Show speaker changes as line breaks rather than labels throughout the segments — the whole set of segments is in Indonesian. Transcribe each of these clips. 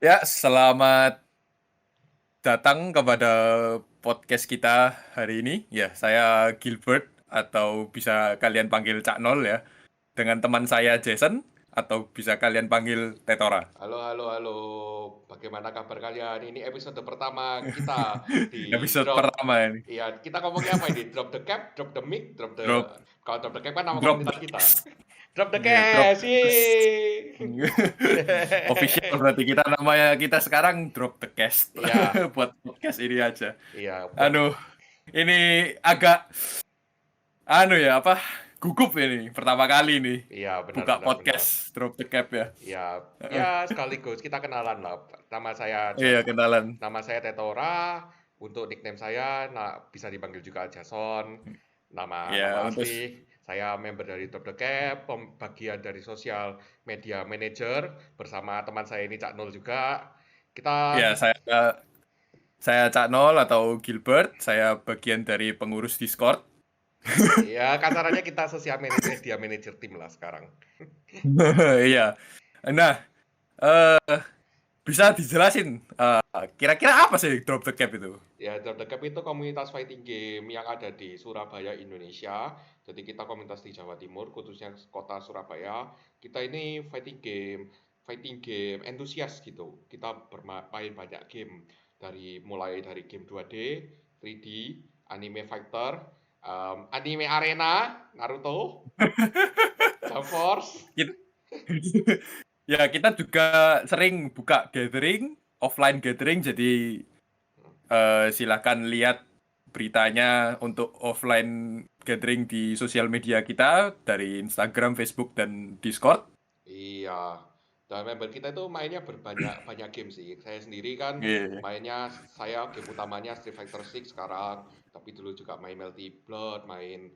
Ya, selamat datang kepada podcast kita hari ini. Ya, saya Gilbert atau bisa kalian panggil Cak Nol ya. Dengan teman saya Jason atau bisa kalian panggil Tetora.
Halo, halo, halo. Bagaimana kabar kalian? Ini episode pertama kita di
Episode
Drop.
pertama ini.
Iya, kita ngomongnya apa ini? Drop the cap, drop the mic, drop the.
Drop
Kalau drop the cap kan nama
drop the
komunitas kita.
cast.
Drop the
Ya, drop
cash,
the cast.
yeay.
Official berarti kita namanya kita sekarang Drop the Cast
Iya,
buat podcast ini aja.
iya, buat.
Aduh, ini agak ya apa gugup ini pertama kali nih
Iya, benar,
buka
benar, benar.
podcast Drop the Cap ya.
Iya,
Heeh.
ya sekaligus kita kenalan lah. Nama saya
Iya,
Jas,
kenalan.
nama saya Tetora. Untuk nickname saya, nah bisa dipanggil juga Jason. Nama
Ya, untuk
asli saya member dari Drop the Cap, bagian dari sosial media manager bersama teman saya ini Cak Nul juga. Kita
ya saya Cak Nol atau Gilbert, saya bagian dari pengurus Discord.
ya kasarannya kita sosial media manager tim lah sekarang.
Iya. Nah, eh bisa dijelasin kira-kira apa sih Drop the Cap itu?
Ya, Drop the Cap itu komunitas fighting game yang ada di Surabaya, Indonesia. Jadi kita komunitas di Jawa Timur, khususnya kota Surabaya. Kita ini fighting game entusias gitu. Kita bermain banyak game mulai dari game 2D, 3D, anime fighter, anime arena, Naruto, Jump Force.
Kita- Ya, kita juga sering buka gathering, offline gathering, jadi silahkan lihat beritanya untuk offline gathering di sosial media kita dari Instagram, Facebook, dan Discord.
Iya, dan member kita itu mainnya berbanyak banyak game sih. Saya sendiri kan
Iya.
mainnya saya game utamanya Street Fighter 6 sekarang, tapi dulu juga main Melty Blood, main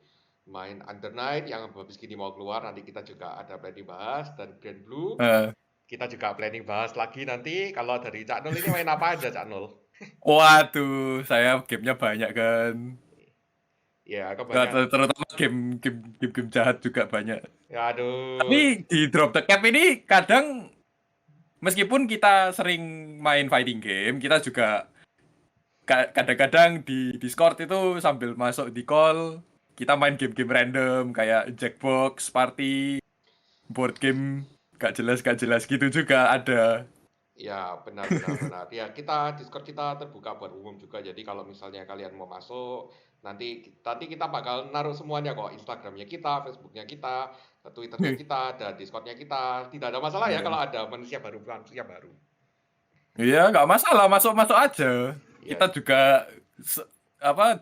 main Under Night yang habis gini mau keluar. Nanti kita juga ada planning bahas dan Grand Blue.
Eh,
Kita juga planning bahas lagi nanti. Kalau dari Cak Nul ini main apa aja Cak Nul?
Waduh, saya gamenya banyak kan.
Ya, kebanyakan.
Terutama game jahat juga banyak.
Ya, aduh.
Tapi di Drop the Cap ini kadang meskipun kita sering main fighting game, kita juga kadang-kadang di Discord itu sambil masuk di call, kita main game-game random kayak Jackbox, Party, board game gak jelas gitu juga ada.
Ya, benar, benar, benar. Ya, kita Discord kita terbuka buat umum juga. Jadi kalau misalnya kalian mau masuk, nanti kita bakal naruh semuanya kok. Instagramnya kita, Facebooknya kita, Twitternya kita, dan Discordnya kita. Tidak ada masalah ya kalau
Ya.
ada manusia baru.
Iya, nggak masalah, masuk-masuk aja. Kita
Ya,
juga apa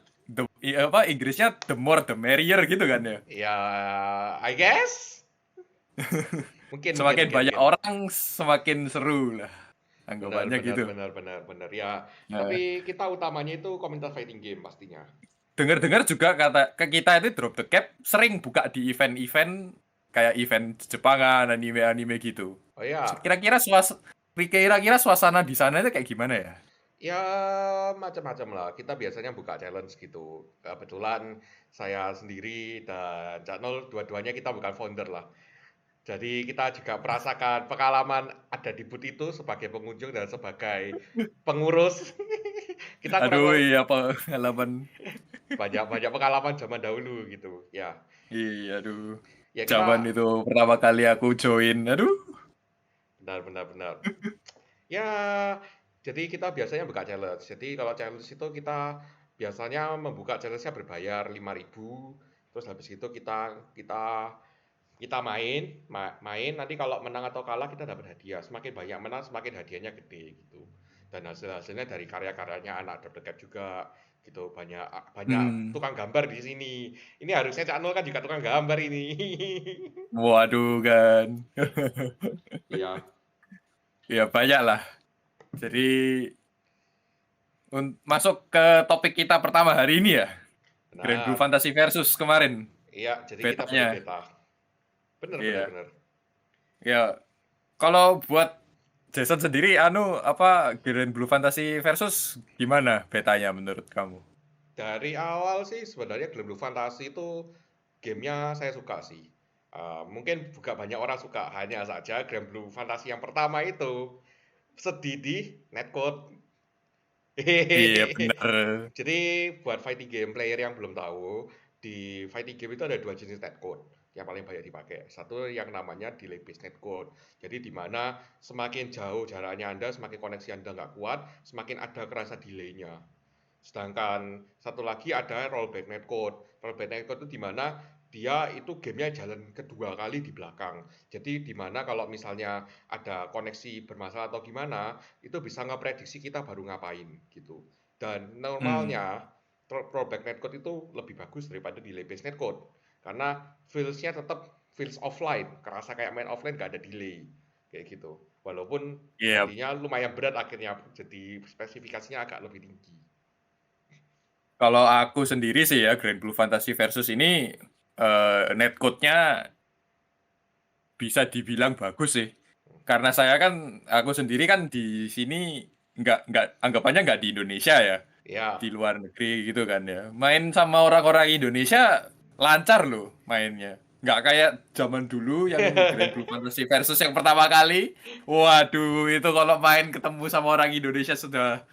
apa Inggrisnya the more the merrier gitu kan ya.
ya, I guess.
Semakin banyak
Mungkin.
orang, semakin seru lah.
Benar,
Anggapannya
benar,
gitu.
benar, benar, benar. Ya,
Nah,
tapi kita utamanya itu komunitas fighting game pastinya.
dengar-dengar juga kata ke kita itu Drop the Cap sering buka di event-event kayak event Jepangan, anime-anime gitu.
Oh ya,
Kira-kira suasana di sana itu kayak gimana ya?
ya, macam-macam lah. Kita biasanya buka challenge gitu. Kebetulan saya sendiri dan Cak Nol dua-duanya kita bukan founder lah. Jadi kita juga merasakan pengalaman ada di booth itu sebagai pengunjung dan sebagai pengurus. Kita
Aduh,
kurang
iya pengalaman.
banyak pengalaman zaman dahulu gitu. Ya,
Iya, aduh.
ya
Zaman
kita
itu pertama kali aku join. Aduh.
benar, benar, benar. Ya, jadi kita biasanya buka challenge. Jadi kalau challenge itu kita biasanya membuka challenge-nya berbayar 5.000. Terus habis itu kita main nanti kalau menang atau kalah kita dapat hadiah. Semakin banyak menang semakin hadiahnya gede gitu. Dan hasilnya dari karya-karyanya anak terdekat juga gitu. Banyak
Hmm.
tukang gambar di sini. Ini harusnya Cak Nul kan juga tukang gambar ini.
Waduh kan.
Iya.
Ya banyak lah. Jadi masuk ke topik kita pertama hari ini ya. Grand Blue
Benar.
Fantasy versus kemarin
Iya, jadi kita baru
betanya.
beta. Benar, benar,
Iya.
benar.
Ya, kalau buat Jason sendiri apa Grand Blue Fantasy versus gimana betanya menurut kamu?
Dari awal sih sebenarnya Glam Blue Fantasy itu gamenya saya suka sih. Mungkin juga banyak orang suka, hanya saja Grand Blue Fantasy yang pertama itu sedih di netcode.
Iya
Hehehe.
bener.
Jadi buat fighting game player yang belum tahu, di fighting game itu ada dua jenis netcode yang paling banyak dipakai. Satu yang namanya delay based netcode. Jadi di mana semakin jauh jaraknya Anda, semakin koneksi Anda nggak kuat, semakin ada kerasa delay-nya. Sedangkan satu lagi ada rollback netcode. Rollback netcode itu di mana dia itu gamenya jalan kedua kali di belakang. Jadi di mana kalau misalnya ada koneksi bermasalah atau gimana, itu bisa ngeprediksi kita baru ngapain gitu. Dan
Hmm.
normalnya rollback netcode itu lebih bagus daripada delay based netcode karena feels-nya tetap feels offline, kerasa kayak main offline gak ada delay kayak gitu. Walaupun
Iya.
jadinya lumayan berat akhirnya, jadi spesifikasinya agak lebih tinggi.
Kalau aku sendiri sih ya Grand Blue Fantasy versus ini netcode-nya bisa dibilang bagus sih. Karena aku sendiri kan di sini nggak anggapannya nggak di Indonesia ya, di
Ya,
luar negeri gitu kan ya. Main sama orang-orang Indonesia lancar loh mainnya. Nggak kayak zaman dulu yang Grand Blue Fantasy versus yang pertama kali. Waduh, itu kalau main ketemu sama orang Indonesia sudah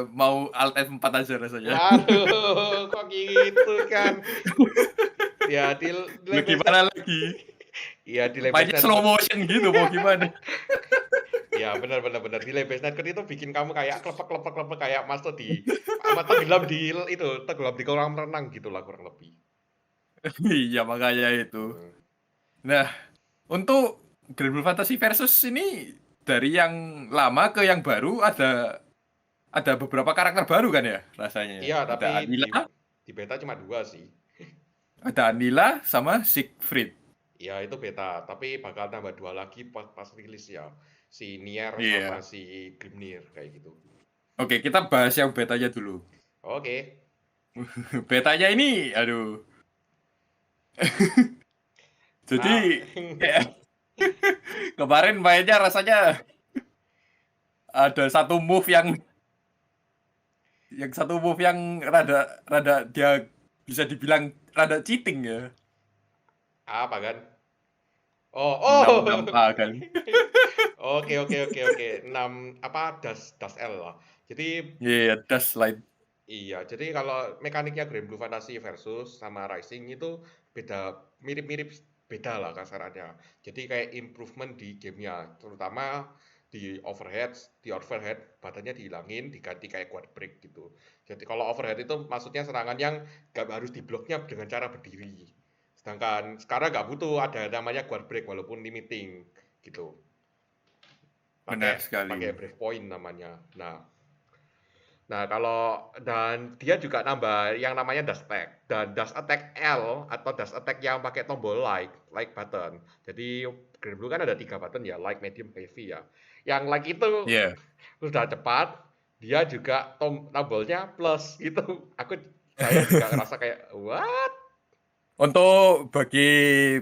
mau Alt F4 aja rasanya.
waduh, kok gitu kan? Ya, di
Lu
Lebesnet,
gimana lagi?
ya di
Mainnya
Lebesnet
slow
kan,
motion gitu mau gimana?
ya benar benar benar di Lebesnet kan itu bikin kamu kayak klepek klepek klepek kayak mas tuh di apa tenggelam di itu tenggelam di kolam renang gitulah kurang lebih.
Iya makanya itu.
Hmm.
Nah, untuk Grand Blue Fantasy versus ini dari yang lama ke yang baru ada beberapa karakter baru kan ya rasanya ya.
Iya,
Ada
tapi
Anila,
di beta cuma dua sih.
sama Siegfried.
Ya itu beta, tapi bakal tambah dua lagi pas rilis ya. Si Nier sama
Iya.
si Grimnir kayak gitu.
Oke, kita bahas yang betanya dulu.
Oke.
Betanya ini, aduh. Jadi
Nah,
kayak kemarin mainnya rasanya ada satu move yang rada rada dia bisa dibilang rada cheating ya.
apa kan? Oh,
66
oh.
A kan.
Oke, oke, oke, oke. 6 apa das L lah. Jadi
Iya, that's like
iya, jadi kalau mekaniknya Grand Blue Fantasy versus sama Rising itu beda mirip-mirip beda lah kasarannya. Jadi kayak improvement di gamenya, terutama di overhead badannya dihilangin, diganti kayak quad break gitu. Jadi kalau overhead itu maksudnya serangan yang gak harus dibloknya dengan cara berdiri. Sedangkan sekarang nggak butuh ada namanya quad break walaupun limiting gitu. Pakai
benar sekali.
pakai break point namanya. Nah, kalau dan dia juga nambah yang namanya dash attack dan dash attack L atau dash attack yang pakai tombol like button. Jadi Green Blue kan ada 3 button ya, like, medium, heavy ya. Yang like itu
Iya.
sudah cepat, dia juga tombolnya plus gitu. Saya juga ngerasa kayak what?
Untuk bagi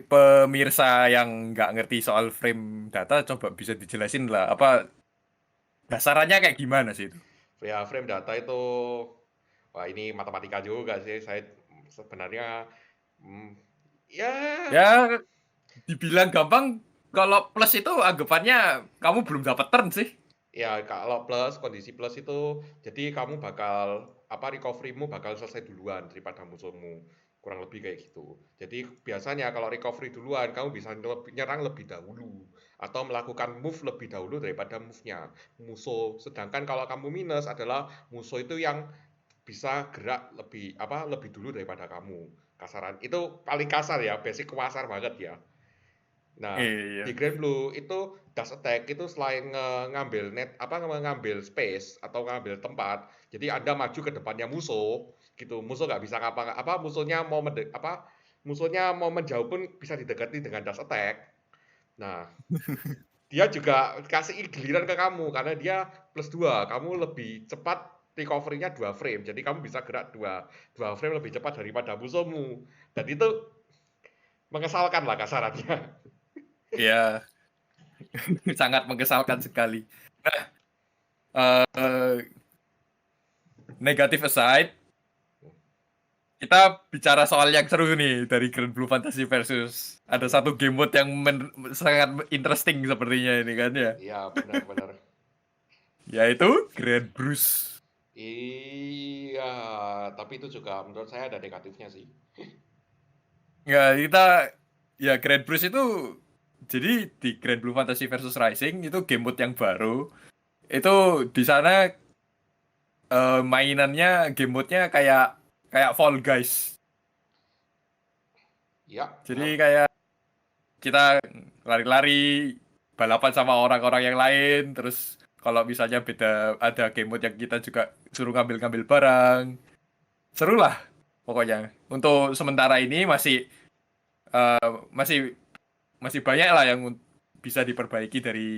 pemirsa yang nggak ngerti soal frame data, coba bisa dijelasin lah apa dasarannya kayak gimana sih itu?
Ya frame data itu wah ini matematika juga sih. Saya sebenarnya hmm, ya
Ya, dibilang gampang, kalau plus itu anggapannya kamu belum dapat turn sih.
ya kalau plus kondisi plus itu jadi kamu bakal apa recovery-mu bakal selesai duluan daripada musuhmu. Kurang lebih kayak gitu. Jadi biasanya kalau recovery duluan kamu bisa nyerang lebih dahulu atau melakukan move lebih dahulu daripada move-nya musuh. Sedangkan kalau kamu minus adalah musuh itu yang bisa gerak lebih dulu daripada kamu. Kasaran. Itu paling kasar ya, basic kasar banget ya. Nah, di
Iya.
Grand Blue itu dash attack itu selain ngambil ngambil space atau ngambil tempat, jadi Anda maju ke depannya musuh, gitu. Musuh nggak bisa musuhnya mau menjauh pun bisa didekati dengan dash attack. Nah, dia juga kasih giliran ke kamu karena dia plus 2. Kamu lebih cepat recovery-nya 2 frame. Jadi kamu bisa gerak 2 frame lebih cepat daripada musuhmu. Dan itu mengesalkan lah kasarannya.
Ya, sangat mengesalkan sekali. Negatif aside, kita bicara soal yang seru nih dari Grand Blue Fantasy versus ada satu game mode yang sangat interesting sepertinya ini kan ya,
Iya, benar-benar.
yaitu Grand Bruce.
Iya, tapi itu juga menurut saya ada negatifnya sih.
Ya kita ya Grand Bruce itu jadi di Grand Blue Fantasy versus Rising itu game mode yang baru. Itu di sana mainannya game mode-nya kayak kayak Fall Guys.
Iya,
Jadi
benar.
kayak kita lari-lari balapan sama orang-orang yang lain, terus kalau misalnya beda ada game mode yang kita juga suruh ngambil-ngambil barang. Seru lah pokoknya. Untuk sementara ini masih masih banyak lah yang bisa diperbaiki dari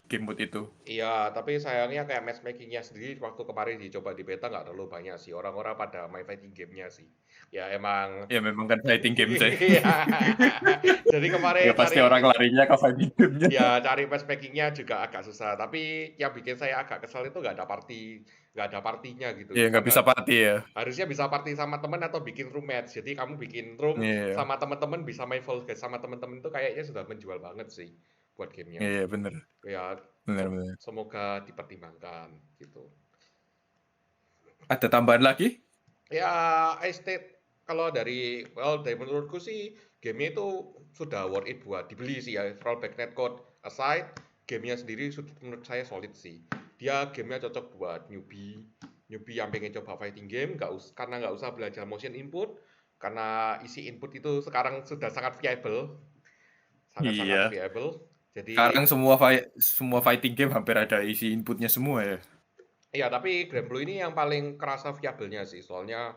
game mode itu.
Iya, tapi sayangnya kayak matchmaking-nya sendiri waktu kemarin dicoba di beta nggak terlalu banyak sih. Orang-orang pada main fighting game-nya sih. Ya emang.
Ya memang kan fighting game sih.
Iya. Jadi
Ya
kemarin
pasti orang larinya ke fighting game-nya.
cari matchmaking-nya juga agak susah. Tapi yang bikin saya agak kesel itu nggak ada partinya gitu.
Ya nggak bisa party ya.
Harusnya bisa party sama temen atau bikin room match. Jadi kamu bikin room
Iya,
sama temen-temen bisa main full guys sama temen-temen itu kayaknya sudah menjual banget sih buat gamenya.
iya bener,
Ya,
bener bener.
semoga dipertimbangkan gitu.
Ada tambahan lagi?
Ya, estate kalau dari menurutku sih gamenya itu sudah worth it buat dibeli sih ya. Rollback netcode aside, gamenya sendiri menurut saya solid sih. Dia gamenya cocok buat newbie, newbie yang pengen coba fighting game, karena nggak usah belajar motion input, karena isi input itu sekarang sudah sangat viable, sangat-sangat
Iya.
viable. Jadi
Sekarang semua fighting game hampir ada isi inputnya semua ya.
iya, tapi Grand Blue ini yang paling kerasa viabelnya sih. Soalnya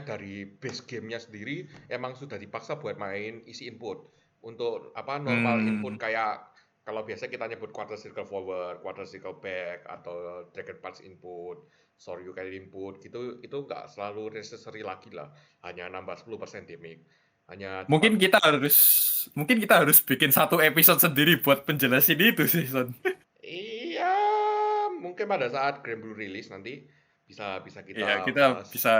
dari base gamenya sendiri emang sudah dipaksa buat main isi input. Untuk apa normal input
Hmm,
kayak kalau biasa kita nyebut quarter circle forward, quarter circle back atau dragon punch input, soryu carry input gitu itu nggak selalu necessary lagi lah. Hanya nambah 10% damage. Hanya cuma
mungkin kita harus mungkin kita harus bikin satu episode sendiri buat penjelasin itu sih, Son.
iya, mungkin pada saat Grand Blue rilis nanti bisa bisa
Iya,
kita
kita
bahas.
bisa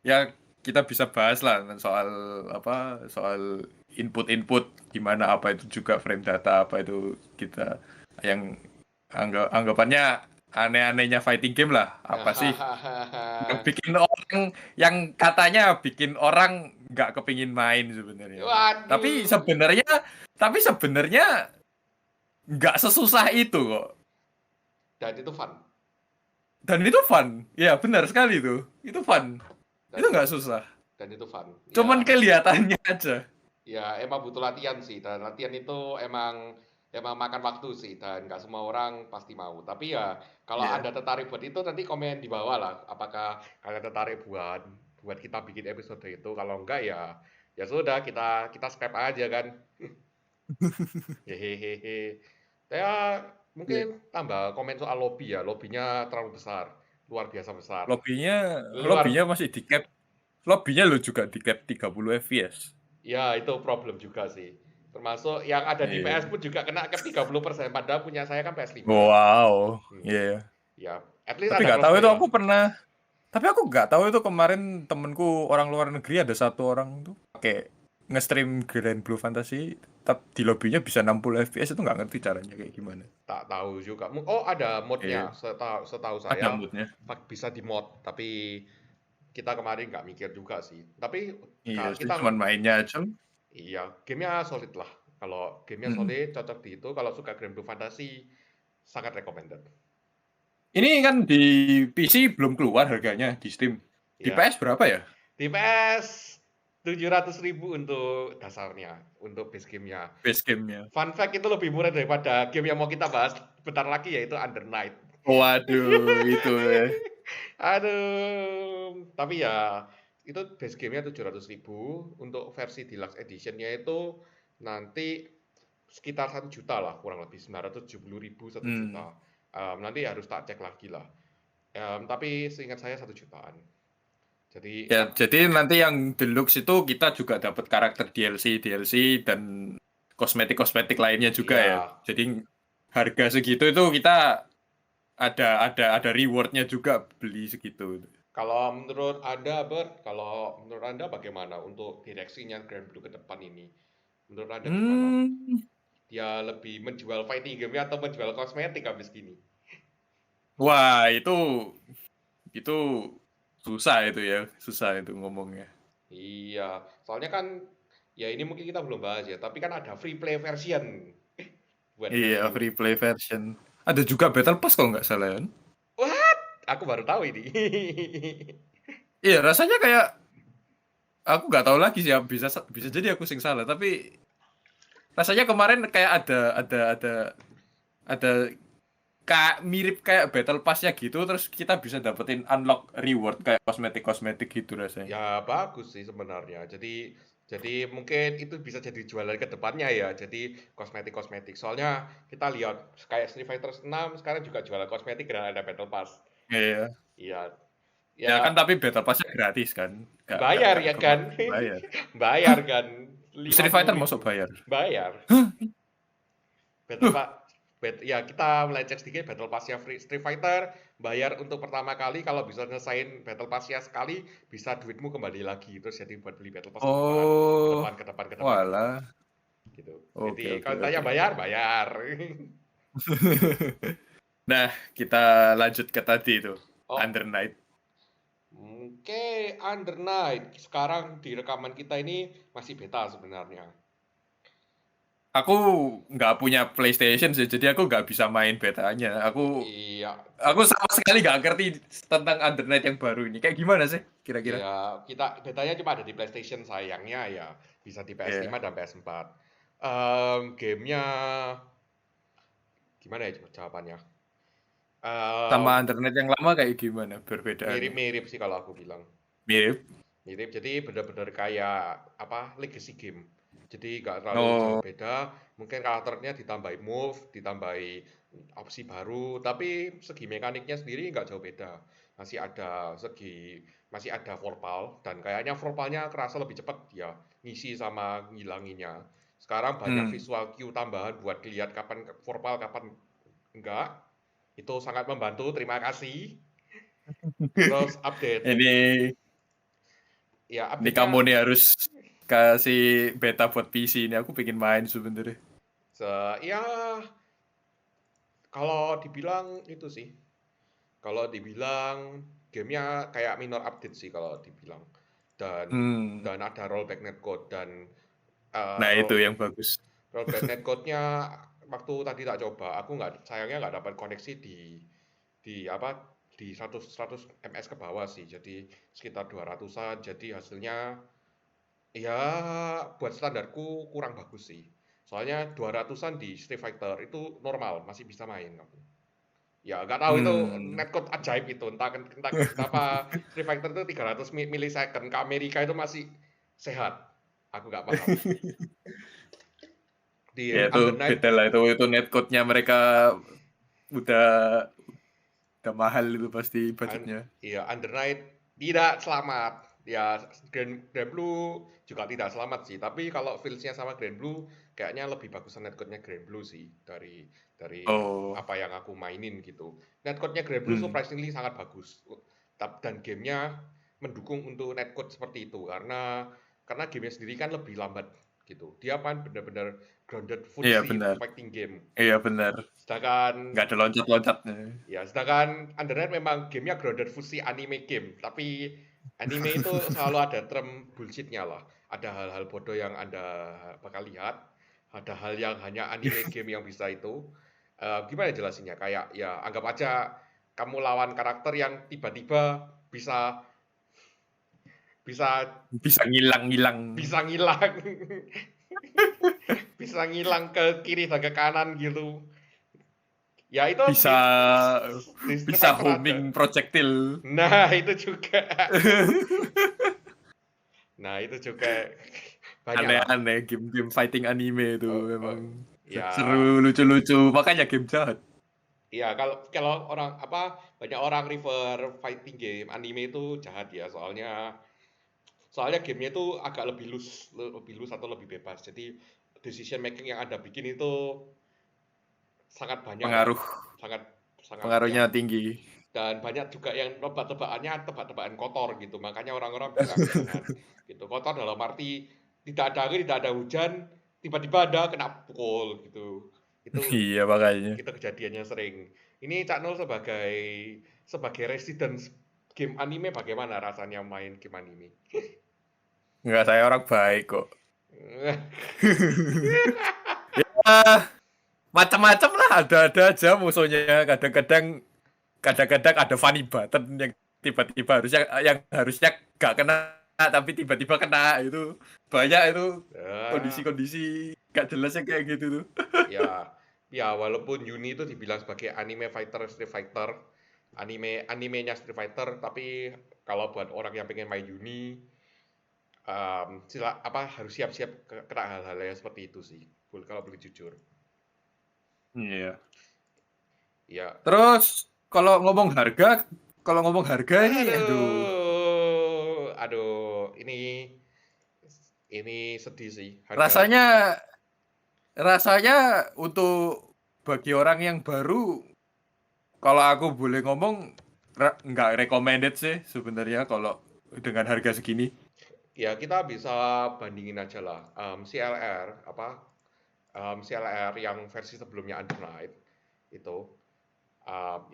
ya kita bisa bahas lah soal apa soal input-input gimana apa itu juga frame data apa itu kita yang anggapannya aneh-anehnya fighting game lah. Apa sih yang bikin orang yang katanya bikin orang nggak kepingin main sebenarnya. Tapi
Waduh.
sebenarnya tapi sebenarnya nggak sesusah itu kok.
Dan itu fun.
Dan itu fun. Ya benar sekali itu. Itu fun.
Dan
Itu
itu
nggak susah.
dan itu fun.
Cuman
Ya,
kelihatannya aja.
ya emang butuh latihan sih. Dan latihan itu emang makan waktu sih. Dan nggak semua orang pasti mau. Tapi ya kalau
Iya.
Anda tertarik buat itu nanti komen di bawah lah. Apakah kalian tertarik buat buat kita bikin episode itu? Kalau enggak ya ya sudah kita scrap aja kan. Hehehe. Ya
Iya.
mungkin tambah komen soal lobby ya. Lobbynya terlalu besar. Luar biasa besar.
Lobbynya
Luar
lobbynya masih di cap. Lobbynya lo juga di cap 30 fps.
Ya, itu problem juga sih. Termasuk yang ada di PS
Iya.
pun juga kena cap 30%, padahal punya saya kan PS5.
Wow.
Hmm,
Iya.
ya, at least
Tapi
ada
nggak tahu
crossplay
itu
lah.
aku pernah. Tapi aku nggak tahu itu kemarin temenku orang luar negeri ada satu orang tuh pakai nge-stream Grand Blue Fantasy, tapi di lobbynya bisa 60 fps itu nggak ngerti caranya kayak gimana.
Tak tahu juga. Oh, ada modnya.
Iya.
Setahu
Ada
saya
moodnya.
bisa di mod, tapi kita kemarin nggak mikir juga sih. Tapi
Iya sih,
kita
cuman mainnya aja.
iya, gamenya solid lah. Kalau gamenya
Mm-mm.
solid, cocok di itu. Kalau suka Grand Blue Fantasy, sangat recommended.
Ini kan di PC belum keluar harganya di Steam. Di
Ya,
PS berapa ya?
di PS 700.000 untuk dasarnya, untuk base gamenya.
Base gamenya.
Fun fact itu lebih murah daripada game yang mau kita bahas bentar lagi yaitu Under Night.
Waduh, itu ya.
Aduh, tapi ya itu base gamenya 700.000 untuk versi deluxe editionnya itu nanti sekitar 1 juta lah kurang lebih 970.000 1 juta.
Hmm.
Nanti harus tak cek lagi lah. Tapi seingat saya 1 jutaan. Jadi
Ya, jadi nanti yang deluxe itu kita juga dapat karakter DLC dan kosmetik-kosmetik lainnya juga ya.
ya
Jadi harga segitu itu kita ada rewardnya juga beli segitu.
Kalau menurut Anda, Bert, kalau menurut Anda bagaimana untuk direksinya Grand Blue ke depan ini? Menurut Anda gimana?
Hmm,
Dia lebih menjual fighting game atau menjual kosmetik habis gini?
wah itu susah itu ya, susah itu ngomongnya.
Iya, soalnya kan ya ini mungkin kita belum bahas ya, tapi kan ada free play version buat
Iya,
Grand Blue.
free play version. Ada juga Battle Pass kalau nggak salah kan?
What? Aku baru tahu ini.
Iya, rasanya kayak aku nggak tahu lagi sih, ya. Bisa bisa jadi aku sing salah, tapi rasanya kemarin kayak ada kayak mirip kayak Battle Pass-nya gitu, terus kita bisa dapetin unlock reward kayak kosmetik-kosmetik gitu rasanya.
Ya bagus sih sebenarnya. Jadi mungkin itu bisa jadi jualan ke depannya ya. Jadi kosmetik-kosmetik. Soalnya kita lihat kayak Street Fighter 6 sekarang juga jualan kosmetik karena ada Battle Pass.
Iya.
Iya,
Ya kan
ya
tapi Battle Pass-nya gratis kan?
bayar
Nggak
ya kan?
kemarin bayar.
Bayar kan? lima
Street
puluh
Fighter
ribu
masuk bayar.
bayar.
Hah?
Battle
Loh,
Pass. Ya kita melenceng sedikit Battle Pass-nya Street Fighter bayar untuk pertama kali kalau bisa nyelesain Battle Pass-nya sekali bisa duitmu kembali lagi terus jadi buat beli Battle Pass ke depan ke
oh,
depan ke depan ke depan ke depan
walah.
gitu.
Oke,
Jadi
oke,
kalau tanya
oke.
bayar bayar.
Nah, kita lanjut ke tadi itu.
Oh,
Under Night.
oke, Under Night sekarang di rekaman kita ini masih beta sebenarnya.
Aku nggak punya PlayStation sih, jadi aku nggak bisa main betanya.
Iya,
Aku sama sekali nggak ngerti tentang Under Night yang baru ini. Kayak gimana sih, kira-kira?
iya, kita betanya cuma ada di PlayStation sayangnya ya, bisa di PS5
Iya.
dan PS4. Gamenya gimana ya jawabannya?
Sama
Em,
Under Night yang lama kayak gimana perbedaannya?
mirip-mirip sih kalau aku bilang.
Mirip.
Mirip, jadi benar-benar kayak apa legacy game. Jadi nggak terlalu jauh
Oh,
beda. Mungkin karakternya ditambahi move, ditambahi opsi baru, tapi segi mekaniknya sendiri nggak jauh beda. Masih ada vorpal dan kayaknya vorpalnya kerasa lebih cepat ya ngisi sama ngilanginya. Sekarang banyak
hmm.
visual cue tambahan buat lihat kapan vorpal, kapan enggak. Itu sangat membantu. Terima kasih. Terus update.
Ini
Ya,
ini kamu
update-nya
nih harus kasih beta buat PC ini. Aku pengen main sebenernya.
ya kalau dibilang itu sih, kalau dibilang gamenya kayak minor update sih kalau dibilang. Dan
Hmm.
dan ada rollback netcode dan
Nah, itu
roll
yang bagus.
rollback netcode-nya waktu tadi tak coba, aku nggak sayangnya nggak dapat koneksi di apa di 100 ms ke bawah sih. Jadi sekitar 200-an. Jadi hasilnya ya buat standarku kurang bagus sih. Soalnya 200-an di Street Fighter itu normal, masih bisa main aku. Ya nggak tahu itu
Hmm.
netcode ajaib itu, entah kenapa Street Fighter itu 300 milisecond ke Amerika itu masih sehat. Aku nggak paham. Di
Ya itu
Under Night,
beda lah itu netcode-nya mereka udah udah mahal itu pasti budgetnya.
Iya, Under Night tidak selamat. Ya, Grand Blue juga tidak selamat sih. Tapi kalau feels-nya sama Grand Blue, kayaknya lebih bagusan netcode-nya Grand Blue sih dari
Oh,
apa yang aku mainin gitu. Netcode-nya Grand Blue
hmm.
surprisingly sangat bagus. Dan gamenya mendukung untuk netcode seperti itu karena gamenya sendiri kan lebih lambat gitu. Dia kan benar-benar grounded
Iya
footsie
benar.
fighting game.
Iya benar.
Sedangkan
Nggak ada loncat-loncatnya.
Ya, sedangkan Undernight memang gamenya grounded fusi anime game, tapi anime itu selalu ada term bullshitnya lah. Ada hal-hal bodoh yang Anda bakal lihat, ada hal yang hanya anime game yang bisa itu. Gimana jelasinnya? Kayak ya anggap aja kamu lawan karakter yang tiba-tiba bisa bisa
Bisa ngilang-ngilang.
bisa ngilang, bisa ngilang ke kiri dan ke kanan gitu. Ya itu
Bisa
di Street
bisa
Fighter ada.
homing projectile.
Nah, itu juga. Nah, itu juga banyak lah.
Aneh-aneh game-game fighting anime itu
Eh,
memang
eh, ya,
seru, lucu-lucu. Makanya game jahat.
ya kalau kalau orang apa banyak orang refer fighting game anime itu jahat ya, soalnya soalnya gamenya itu agak lebih loose atau lebih bebas. Jadi decision making yang Anda bikin itu sangat banyak lah,
Pengaruh
sangat sangat ya.
pengaruhnya tinggi.
Dan banyak juga yang tebak-tebakan kotor gitu, makanya orang-orang bilang jangan gitu. Kotor dalam arti tidak ada angin, tidak ada hujan, tiba-tiba ada kena pukul gitu. Itu
Iya makanya.
itu kejadiannya sering. Ini Cak Nul sebagai resident game anime bagaimana rasanya main game anime?
Enggak, saya orang baik kok. Ya, macam-macam lah, ada-ada aja musuhnya. Kadang-kadang ada funny button yang tiba-tiba harusnya gak kena tapi tiba-tiba kena, itu banyak itu
Ah,
kondisi-kondisi gak jelas yang kayak gitu tuh.
ya, ya walaupun Yuni itu dibilang sebagai anime fighter Street Fighter, animenya Street Fighter, tapi kalau buat orang yang pengen main Yuni, harus siap-siap kena hal-hal yang seperti itu sih. Kalau boleh jujur,
Iya.
ya.
Terus kalau ngomong harga, kalau ngomong harga ini, aduh,
Aduh, aduh, ini sedih sih harga.
rasanya rasanya untuk bagi orang yang baru, kalau aku boleh ngomong, nggak recommended sih sebenarnya kalau dengan harga segini.
Ya kita bisa bandingin aja lah. CLR CLR yang versi sebelumnya Under Night itu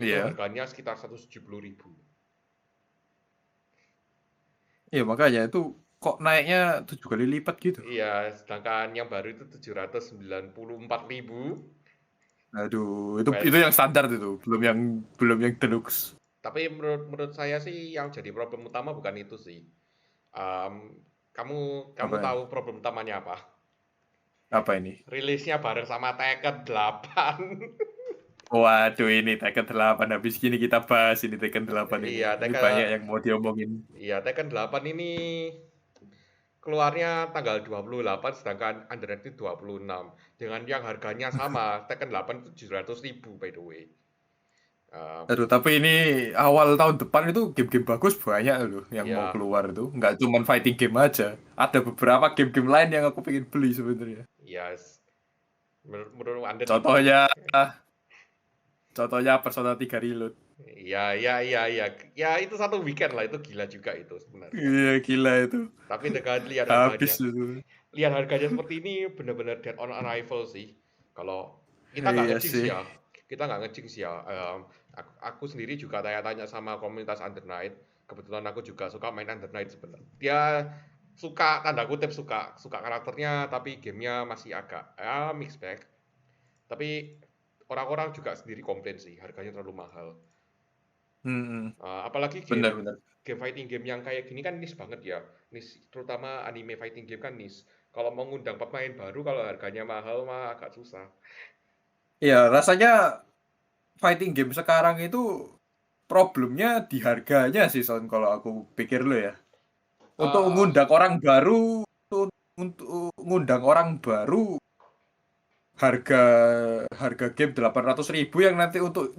Iya,
harganya sekitar 170.000.
iya makanya itu kok naiknya 7 kali lipat gitu.
Iya, sedangkan yang baru itu 794.000.
Aduh,
Well,
itu yang standar itu, belum yang deluxe.
tapi menurut saya sih yang jadi problem utama bukan itu sih. Em, kamu kamu
Apa
tahu problem utamanya apa?
apa ini?
Rilisnya bareng sama Tekken 8.
Waduh, ini Tekken 8, habis gini kita bahas ini Tekken 8 ini.
Iya,
Ini banyak yang mau diomongin.
Tekken 8 ini keluarnya tanggal 28 sedangkan Underrated itu 26. Dengan yang harganya sama, Tekken 8 itu 700.000 by the way. Eh,
Aduh, tapi ini awal tahun depan itu game-game bagus banyak loh yang mau
ya,
keluar itu. Nggak cuma fighting game aja. Ada beberapa game-game lain yang aku pengen beli sebenarnya.
ya menurut Anda di
Contohnya, contohnya Persona 3 Reload.
ya itu satu weekend lah itu gila juga itu sebenarnya.
Iya, gila itu.
Tapi dengan
Habis itu.
lihat harganya seperti ini benar-benar dead on arrival sih. Kalau kita nggak
Iya
ngejing
sih.
sih ya, kita nggak ngejing sih ya. Aku sendiri juga tanya-tanya sama komunitas Under Night. Kebetulan aku juga suka main Under Night sebenarnya. Dia suka tanda kutip suka karakternya, tapi gamenya masih agak mixed bag. Tapi orang-orang juga sendiri komplain sih, harganya terlalu mahal.
Hmm,
Apalagi
benar-benar.
game fighting game yang kayak gini kan niche banget ya. Niche, terutama anime fighting game kan niche. Kalau mau ngundang pemain baru kalau harganya mahal mah agak susah.
Iya, rasanya fighting game sekarang itu problemnya di harganya sih, Son, kalau aku pikir lo ya. Untuk
Ah,
ngundang orang baru, untuk ngundang orang baru, harga harga game 800.000 yang nanti untuk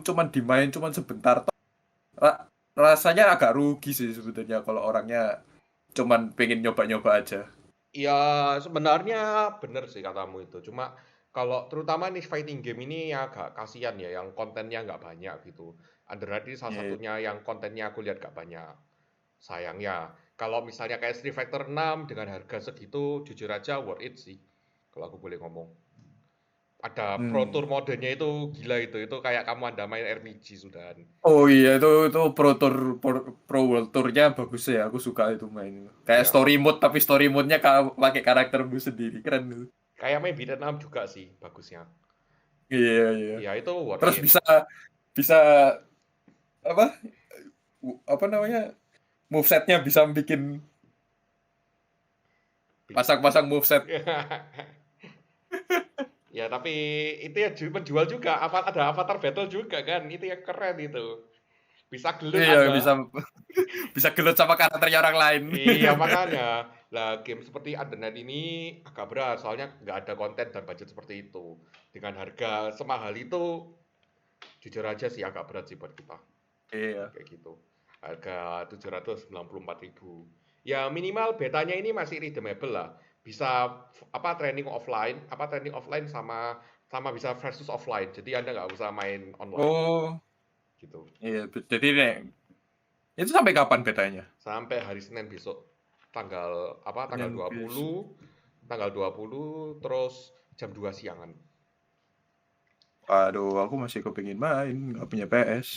cuman dimain cuman sebentar toh. Rasanya agak rugi sih sebenarnya kalau orangnya cuman pengen nyoba-nyoba aja.
ya sebenarnya bener sih katamu itu. Cuma kalau terutama niche fighting game ini agak kasihan ya, yang kontennya nggak banyak gitu. Underrated ini salah
Iya.
satunya yang kontennya aku lihat nggak banyak. Sayangnya, kalau misalnya kayak Street Fighter 6 dengan harga segitu, jujur aja worth it sih. Kalau aku boleh ngomong. Ada Pro
Hmm.
Tour modenya itu gila itu kayak kamu Anda main RPG sudahan.
Oh iya, itu Pro World Tour-nya bagus ya. Aku suka itu main. Kayak
Ya,
story mode, tapi story mode-nya pakai karaktermu sendiri. Keren itu.
kayak main beat'em up juga sih bagusnya.
Iya, iya.
Ya itu worth
Terus
it.
bisa apa? Apa namanya? Moveset-nya bisa bikin
Bi-
pasang-pasang moveset.
Ya tapi itu ya menjual juga. Ada avatar battle juga kan. Itu yang keren itu. Bisa gelut
Iya, bisa
Anda.
bisa gelut sama karakternya orang lain.
Iya makanya. Lah game seperti Undernet ini agak berat soalnya nggak ada konten dan budget seperti itu. Dengan harga semahal itu jujur aja sih agak berat sih buat kita.
Iya.
Kayak gitu. Harga 794.000. Ya minimal betanya ini masih redeemable lah. Bisa training offline sama sama bisa versus offline. Jadi Anda nggak usah main online.
Oh,
gitu.
Iya, jadi nek itu sampai kapan betanya?
Sampai hari Senin besok. Tanggal apa? Tanggal
Senin besok.
20, tanggal 20 terus jam 2 siangan.
Waduh, aku masih kepingin main, nggak punya PS.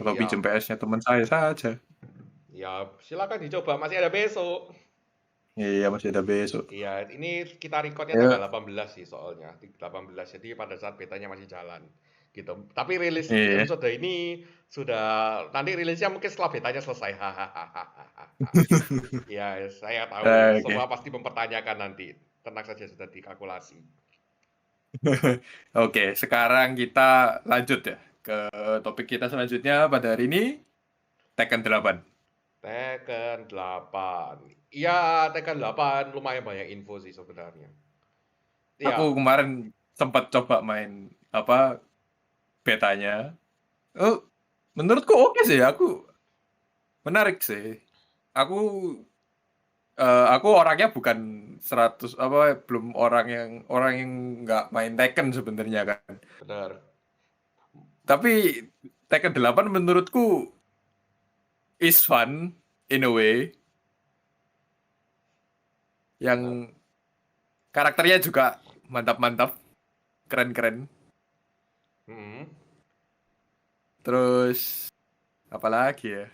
Atau pinjem
Iya,
PS-nya teman saya saja.
ya silakan dicoba, masih ada besok.
Iya, masih ada besok.
Iya, ini kita recordnya tanggal
Ya,
18 sih soalnya, 18. Jadi pada saat betanya masih jalan. Gitu. Tapi rilis
iya.
episode ini sudah nanti rilisnya mungkin setelah betanya selesai. Hahaha. Ya, saya tahu semua
Oke.
pasti mempertanyakan nanti. Tenang saja sudah dikalkulasi.
Oke, sekarang kita lanjut ya ke topik kita selanjutnya pada hari ini, Tekken 8.
Tekken 8. Iya, Tekken 8 lumayan banyak info sih sebenarnya.
Aku
Iya,
kemarin sempat coba main apa betanya. Oh, menurutku oke sih, aku menarik sih. Aku aku orangnya bukan 100 apa belum orang yang nggak main Tekken sebenarnya kan.
benar.
Tapi Tekken 8 menurutku is fun in a way
Nah,
yang karakternya juga mantap-mantap, keren-keren.
hmm.
Terus apalagi ya?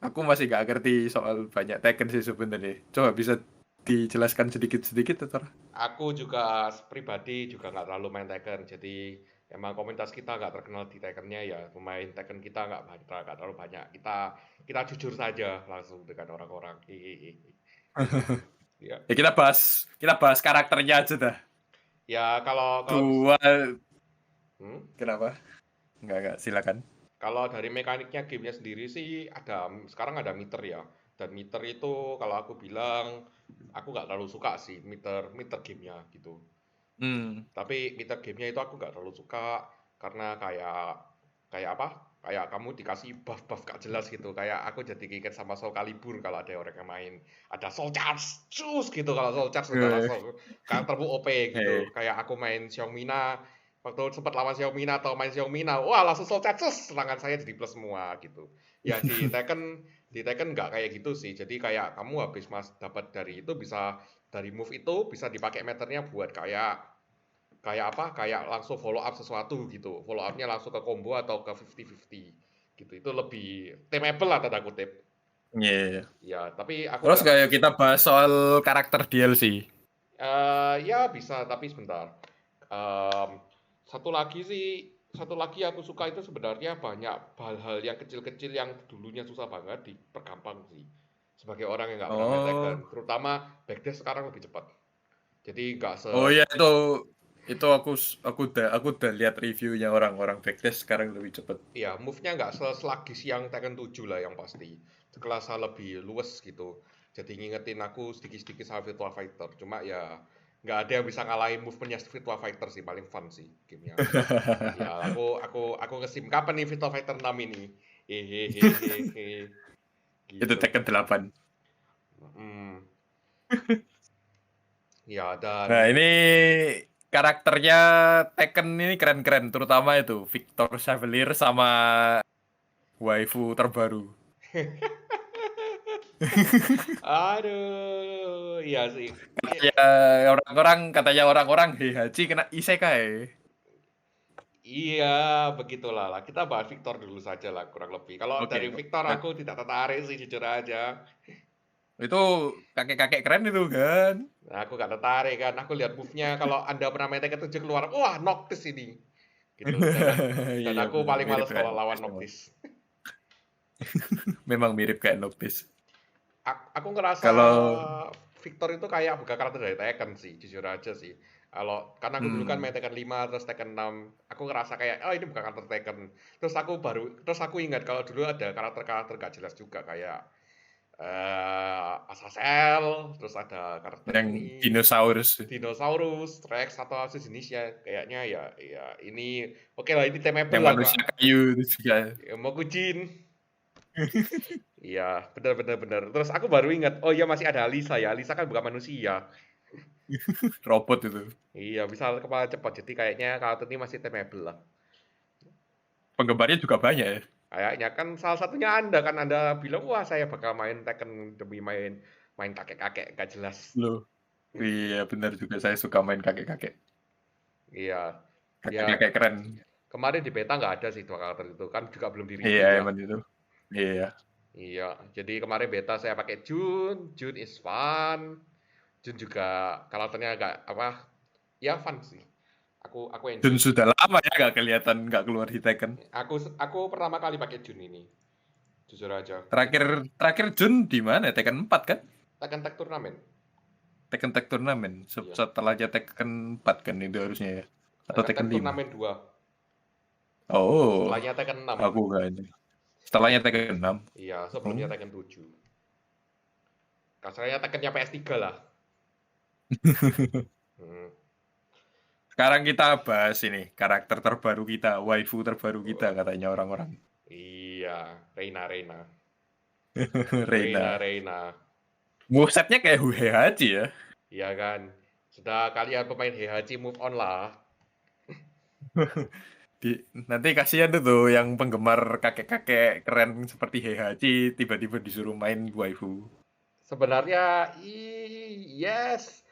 Aku masih nggak ngerti soal banyak Tekken sih sebenarnya. Coba bisa dijelaskan sedikit-sedikit atau?
Aku juga pribadi juga nggak terlalu main Tekken, jadi emang komunitas kita nggak terkenal di Tekkennya ya. Pemain Tekken kita nggak terlalu banyak. Kita jujur saja langsung dengan orang-orang. Hihihi. Ya,
Ya kita bahas karakternya aja dah.
ya kalau kalau
Dua
hmm?
kenapa? Enggak, silakan.
Kalau dari mekaniknya gamenya sendiri sih sekarang ada meter ya. Dan meter itu kalau aku bilang aku nggak terlalu suka sih meter meter gamenya gitu.
Hmm.
Tapi meter gamenya itu aku nggak terlalu suka karena kayak kayak apa? Kayak kamu dikasih buff-buff gak jelas gitu. Kayak aku jadi keinget sama Soul Calibur kalau ada orang yang main. Ada Soul Charge, cus gitu. Kalau Soul Charge udah
Eh,
langsung karaktermu OP
eh.
gitu. Kayak aku main Xiaomina, waktu sempat lawan Xiaomina atau main Xiaomina, wah langsung Soul Charge, cus, serangan saya jadi plus semua gitu. Ya di Tekken nggak kayak gitu sih. Jadi kayak kamu habis dapat dari itu bisa dari move itu bisa dipakai meternya buat kayak kayak apa, kayak langsung follow up sesuatu gitu. Follow up-nya langsung ke combo atau ke 50-50 gitu. Itu lebih teamable lah tanda kutip.
Iya, iya.
Ya, tapi aku
Terus
nggak,
kayak kita bahas soal karakter DLC.
ya bisa, tapi sebentar. Em, satu lagi sih, satu lagi aku suka itu sebenarnya banyak hal-hal yang kecil-kecil yang dulunya susah banget dipergampang sih. Sebagai orang yang nggak pernah main Tekken,
Oh.
terutama backdash sekarang lebih cepat. Jadi nggak
Oh iya itu aku udah lihat reviewnya orang-orang backdash sekarang lebih cepet.
iya, move-nya nggak selagis yang Tekken 7 lah yang pasti. Kelasa lebih luwes gitu. Jadi ngingetin aku sedikit-sedikit sama Virtua Fighter. Cuma ya nggak ada yang bisa ngalahin movement-nya Virtua Fighter sih, paling fun sih gamenya. Ya, aku ngesim kapan nih Virtua Fighter 6 ini? Hehehehe,
Itu
gitu.
Tekken 8.
Hmm, ya
Nah,
dan
ini karakternya Tekken ini keren-keren, terutama itu Victor Chevalier sama waifu terbaru.
aduh, iya sih. Iya,
Katanya orang-orang Heihachi kena isekai.
iya, begitulah lah. Kita bahas Victor dulu saja lah, kurang lebih. Kalau dari
Oke.
Victor aku tidak tertarik sih, jujur aja.
Itu kakek-kakek keren itu kan.
Nah, aku gak tertarik kan. Aku lihat move-nya, kalau Anda pernah main Tekken 7 keluar, wah, Noctis ini. Gitu. Dan
Iya
aku
benar
paling
mirip
males
kayak
kalau lawan
Noctis memang.
Noctis.
Memang mirip kayak Noctis.
Aku ngerasa
Kalau
Victor itu kayak bukan karakter dari Tekken sih, jujur aja sih. Kalau karena aku dulu kan main
hmm,
Tekken 5 terus Tekken 6, aku ngerasa kayak oh ini bukan karakter Tekken. Terus aku ingat kalau dulu ada karakter-karakter gak jelas juga kayak Azazel, terus ada karakter
yang
ini
dinosaurus
Dinosaurus, Rex atau sejenisnya kayaknya ya ini oke lah ini temable
yang
lah
manusia kayu itu juga
ya, mau Jin. Iya, benar benar benar. Terus aku baru ingat, oh iya masih ada Alisa ya. Alisa kan bukan manusia.
robot itu.
Iya, bisa kepala cepat. Jadi kayaknya karakter ini masih temable lah.
penggemarnya juga banyak ya.
Kayaknya kan salah satunya Anda kan Anda bilang, "Wah, saya bakal main Tekken demi main kakek-kakek nggak jelas."
Loh, iya benar juga saya suka main kakek-kakek.
Iya. Ya,
Kakek-kakek keren.
kemarin di beta nggak ada sih 2 karakter itu, kan juga belum
Iya
di-reveal ya.
emang itu. Iya.
Iya, jadi kemarin beta saya pakai Jun, Jun is fun. Jun juga karakternya agak apa, ya fun sih. Aku
Dan
enjoy Jun.
sudah lama ya nggak kelihatan nggak keluar di Tekken.
Aku pertama kali pakai Jun ini, jujur aja.
Terakhir terakhir Jun di mana? Tekken 4 kan?
Tekken Tag Turnamen.
Tekken Tag Turnamen.
Iya.
Setelahnya Tekken 4 kan itu harusnya ya. Atau
Tekken Tag
Tekken 5.
Turnamen 2.
Oh,
Setelahnya Tekken 6.
aku nggak ini. Setelahnya Tekken 6.
Iya, sebelumnya
Oh.
Tekken 7. Kasarnya Tekkennya PS3 lah. Hmm.
Sekarang kita bahas ini karakter terbaru kita, waifu terbaru kita
Oh,
katanya orang-orang.
iya, Reina.
Reina.
Reina.
Movesetnya kayak Heihachi ya.
Iya kan. Sudah kalian pemain Heihachi move on lah.
Nanti kasihan tuh yang penggemar kakek-kakek keren seperti Heihachi tiba-tiba disuruh main waifu.
Sebenarnya yes.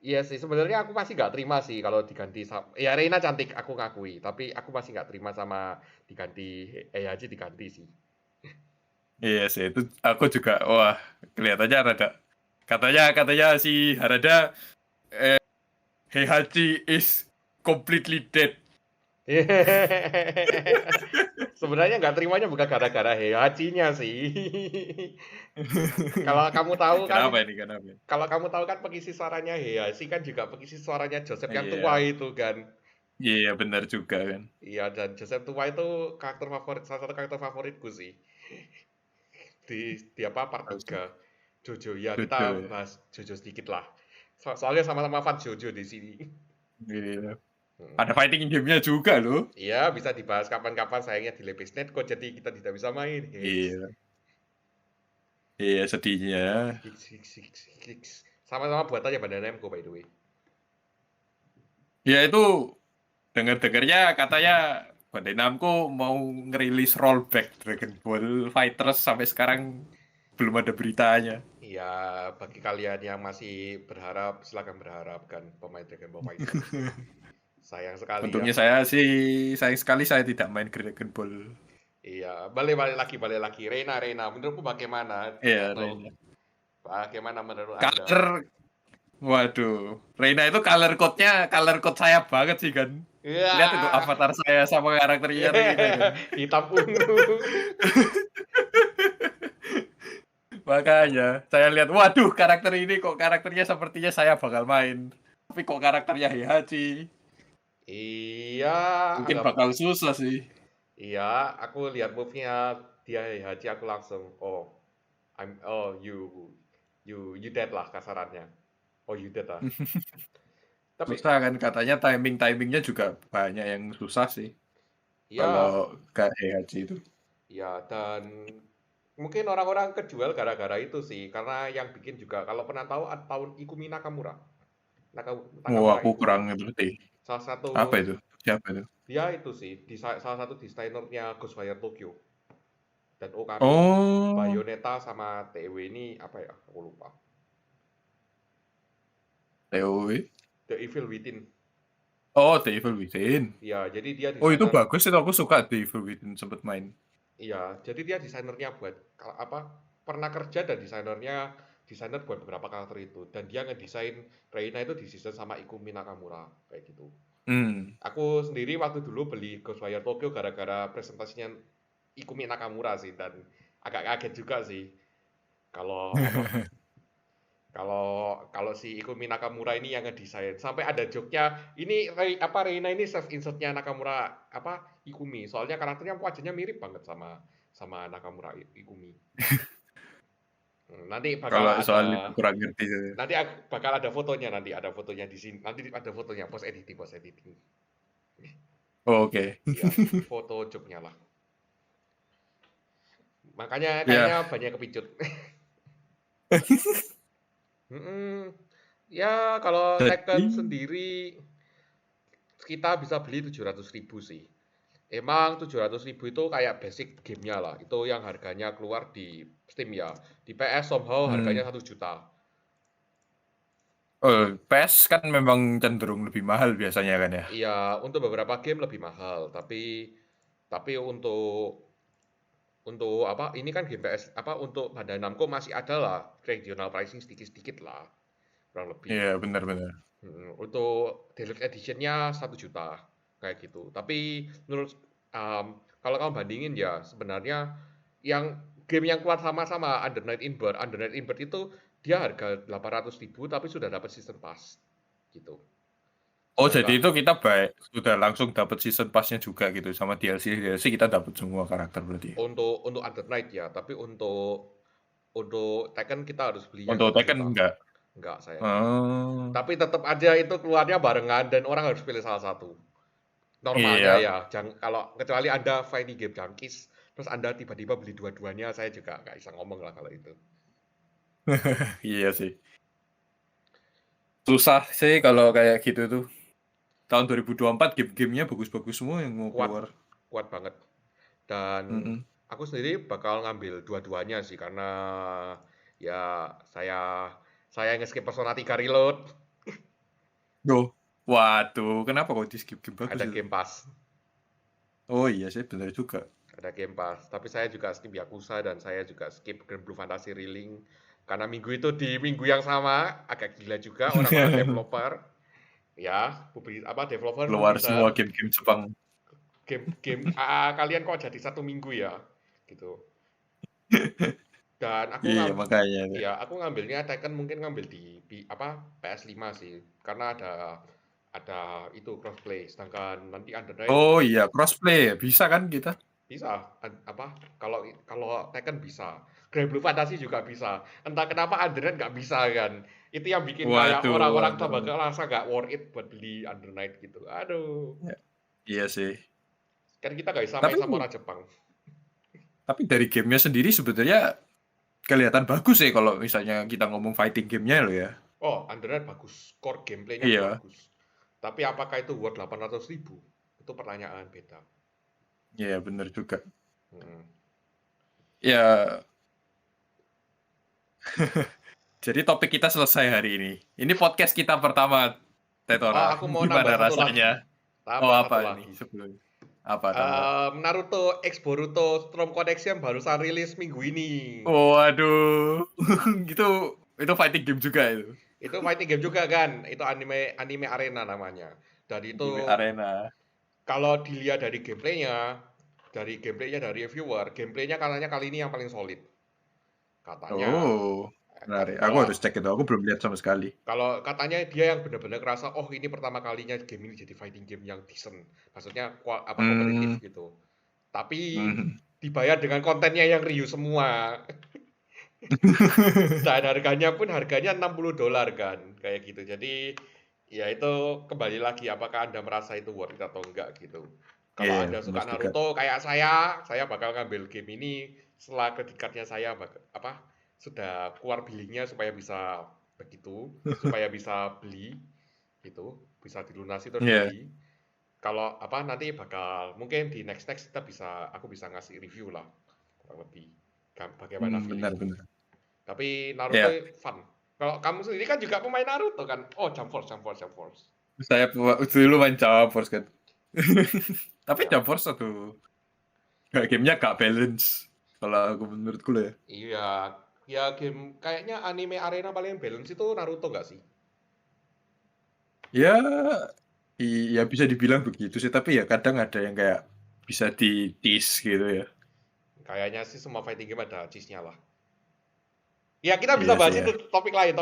Iya sih, sebenarnya aku masih nggak terima sih kalau diganti sama, ya Reina cantik, aku ngakui, tapi aku masih nggak terima sama diganti Heihachi diganti sih.
Iya sih, itu aku juga wah kelihatannya rada katanya si Harada Heihachi is completely dead.
Sebenarnya nggak terimanya bukan gara-gara Heihachi-nya sih. Kalau kamu tahu kan,
Kenapa ini? Kenapa?
kalau kamu tahu kan pengisi suaranya Heihachi kan juga pengisi suaranya Joseph yang tua
Iya,
itu kan.
iya benar juga kan.
Iya, dan Joseph tua itu karakter favorit, salah satu karakter favoritku sih. Di apa part
Harus
3. Jojo, ya kita
Jojo ya.
bahas Jojo sedikit lah. Soalnya sama-sama fans Jojo di sini.
Iya.
Hmm.
Ada fighting game-nya juga loh.
Iya, bisa dibahas kapan-kapan, sayangnya di Lebesnet kok jadi kita tidak bisa main. Hiks.
Iya, iya sedihnya.
Hiks. Sama-sama buat aja Bandai Namco by the way.
Ya itu dengar-dengarnya katanya Bandai Namco mau ngerilis rollback Dragon Ball Fighters sampai sekarang belum ada beritanya.
Iya, bagi kalian yang masih berharap, silakan berharap kan pemain Dragon Ball Fighters. Sayang sekali ya.
Untungnya saya sih sayang sekali saya tidak main Dragon Ball.
Iya, balik lagi. Reina. Menurutmu bagaimana?
Iya,
Atau
Reina.
bagaimana menurut Anda?
Color, waduh, Reina itu color code saya banget sih kan.
Iya,
Lihat itu avatar saya sama karakternya Reina kan.
hitam ungu.
Makanya saya lihat, waduh karakter ini kok karakternya sepertinya saya bakal main. Tapi kok karakternya Heihachi.
Iya,
Mungkin
agak.
bakal susah sih.
Iya, aku lihat move-nya dia Haji aku langsung, oh, you dead lah kasarannya. Oh, you dead lah. Tapi
Susah kan katanya timingnya juga banyak yang susah sih. Kalau
ya,
kayak Heihachi itu.
ya dan mungkin orang-orang kejual gara-gara itu sih, karena yang bikin juga kalau pernah tahu tahun Ikumi Nakamura.
Oh,
Nakamura
aku
itu
kurang ngerti.
salah satu,
Apa itu? Siapa itu?
dia itu sih salah satu desainernya Ghostwire Tokyo dan Okami,
Oh,
Bayonetta sama TW ini apa ya? Aku lupa.
TOW.
The Evil Within.
Oh, The Evil Within.
Ya, jadi dia
Oh, itu
desainer.
bagus itu aku suka The Evil Within sempet main.
Iya, jadi dia desainernya buat apa? Pernah kerja dan desainer buat beberapa karakter itu. Dan dia ngedesain Reina itu didesain sama Ikumi Nakamura kayak gitu.
Hmm.
Aku sendiri waktu dulu beli Ghostwire Tokyo gara-gara presentasinya Ikumi Nakamura sih dan agak kaget juga sih kalau apa kalau kalau si Ikumi Nakamura ini yang ngedesain sampai ada joke-nya ini Reina ini self insertnya Nakamura apa Ikumi soalnya karakternya wajahnya mirip banget sama Nakamura Ikumi. Nanti bakal
Kalau
ada
soal itu kurang ngerti.
bakal ada fotonya ada fotonya di sini nanti ada fotonya post editing
Oh, oke.
ya foto joke-nya lah makanya
Ya,
kayaknya banyak kepicut. Mm-mm. Ya kalau Tekken
jadi
sendiri kita bisa beli 700.000 sih. Emang 700.000 itu kayak basic gamenya lah. Itu yang harganya keluar di Steam ya. Di PS somehow harganya
Hmm.
1 juta.
Oh, PS kan memang cenderung lebih mahal biasanya kan ya.
Iya, untuk beberapa game lebih mahal, tapi untuk apa? Ini kan game PS apa untuk Bandai Namco masih ada lah regional pricing sedikit-sedikit lah, kurang lebih.
Iya, benar-benar.
Untuk Deluxe Edition-nya 1 juta kayak gitu. Tapi menurut kalau kamu bandingin ya sebenarnya yang game yang keluar sama-sama Under Night in Bird itu dia harga 800.000 tapi sudah dapat season pass gitu.
Oh,
Sudah
jadi
enggak
itu kita baik sudah langsung dapat season pass-nya juga gitu sama DLC kita dapat semua karakter berarti.
untuk Under Night ya, tapi untuk Tekken kita harus belinya
Untuk
1
Tekken
juta.
enggak.
Enggak sayangnya.
Oh,
Tapi tetap aja itu keluarnya barengan dan orang harus pilih salah satu. Normalnya
iya.
ya, kalau kecuali Anda fighting game junkies, terus Anda tiba-tiba beli dua-duanya, saya juga nggak bisa ngomong lah kalau itu.
Iya sih. Susah sih kalau kayak gitu tuh. Tahun 2024 game-gamenya bagus-bagus semua yang mau
Kuat,
keluar.
kuat banget. Dan
Mm-mm.
aku sendiri bakal ngambil dua-duanya sih karena ya saya nge-skip Persona 3 Reload,
Duh. Waduh, kenapa kok di skip game bagus
ada
itu?
Game Pass.
Oh iya sih, benar juga.
Ada Game Pass. Tapi saya juga skip Yakuza dan saya juga skip Grand Blue Fantasy Relink. Karena minggu itu di minggu yang sama, agak gila juga orang-orang developer, ya, developer
Keluar semua
publisher,
game-game Jepang.
game kalian kok jadi satu minggu ya, gitu. Dan
Iya, makanya.
aku ngambilnya Tekken mungkin ngambil di PS5 sih, karena ada itu crossplay. Sedangkan nanti Under Night
Oh iya, crossplay ya. Bisa kan kita?
bisa, kalau kalau Tekken bisa, Grand Blue Fantasy juga bisa. Entah kenapa Under Night nggak bisa kan. Itu yang bikin kayak
Waduh,
orang-orang tambah
waduh.
ngerasa nggak worth it buat beli Under Night gitu. Aduh,
Ya, iya sih.
kan kita nggak bisa main
Tapi
sama orang Jepang.
dari gamenya sendiri sebetulnya kelihatan bagus sih kalau misalnya kita ngomong fighting gamenya loh ya.
Oh, Under Night bagus, core gameplaynya
Iya,
bagus. Tapi apakah itu worth 800.000? Itu pertanyaan beda.
iya bener juga.
Hmm.
Ya, jadi topik kita selesai hari ini. Ini podcast kita pertama,
Oh,
Tetora.
aku mau nambah
Gimana
satu lagi.
rasanya? Oh,
Tambah satu
apa ini
lagi.
sebelum? Apa tambah?
Naruto X Boruto Storm Connection barusan rilis minggu ini.
Waduh, gitu itu fighting game juga itu.
Itu fighting game juga kan? Itu anime anime arena namanya. Dan
Anime
itu
Arena.
kalau dilihat dari gameplaynya dari reviewer, gameplaynya katanya kali ini yang paling solid. Katanya,
Oh, menarik. Aku
kalau
harus cek itu. Aku belum lihat sama sekali.
kalau katanya dia yang benar-benar ngerasa, oh ini pertama kalinya game ini jadi fighting game yang decent. Maksudnya
Hmm.
kompetitif gitu. Tapi
Mhm.
dibayar dengan kontennya yang Ryu semua. Dan harganya pun harganya $60 kan, kayak gitu. Jadi ya itu kembali lagi apakah Anda merasa itu worth it atau enggak gitu. Kalau
Iya,
Anda
benar
suka
juga.
Naruto kayak saya bakal ngambil game ini setelah credit card-nya saya sudah keluar billingnya supaya bisa begitu, supaya bisa beli gitu, bisa dilunasi terus
Iya,
beli. Kalau nanti bakal mungkin di next next aku bisa ngasih review lah kurang lebih bagaimana feelingku.
benar.
Tapi Naruto
Iya,
fun. Kalau kamu sendiri kan juga pemain Naruto kan? Oh, Jump Force, Jump Force, Jump Force.
dulu main Java Force kan. Tapi
Ya,
Java Force gamenya gak balance. Kalau aku menurutku loh ya.
iya. Ya game kayaknya anime arena paling balance itu Naruto nggak sih?
Ya, iya bisa dibilang begitu sih. Tapi ya kadang ada yang kayak bisa di tease gitu ya.
Kayaknya sih semua fighting game ada cheese-nya lah. Ya kita bisa
Iya sih
bahas
ya.
itu topik lain,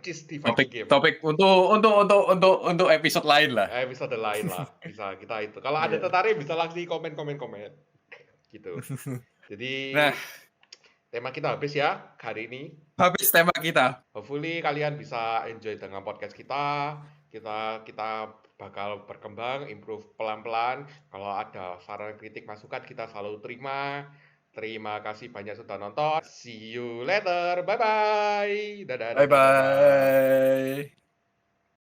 cheese di
Topik
fighting game.
topik untuk episode lain lah.
Episode lain lah, bisa kita itu. Kalau ada
Iya.
tertarik bisa langsung komen gitu. Jadi
Nah,
tema kita habis ya hari ini.
habis tema kita.
Hopefully kalian bisa enjoy dengan podcast kita. Kita bakal berkembang, improve pelan-pelan. Kalau ada saran, kritik, masukan kita selalu terima. Terima kasih banyak sudah nonton. See you later. Bye bye. Dadah
Bye
dadah dadah.
bye.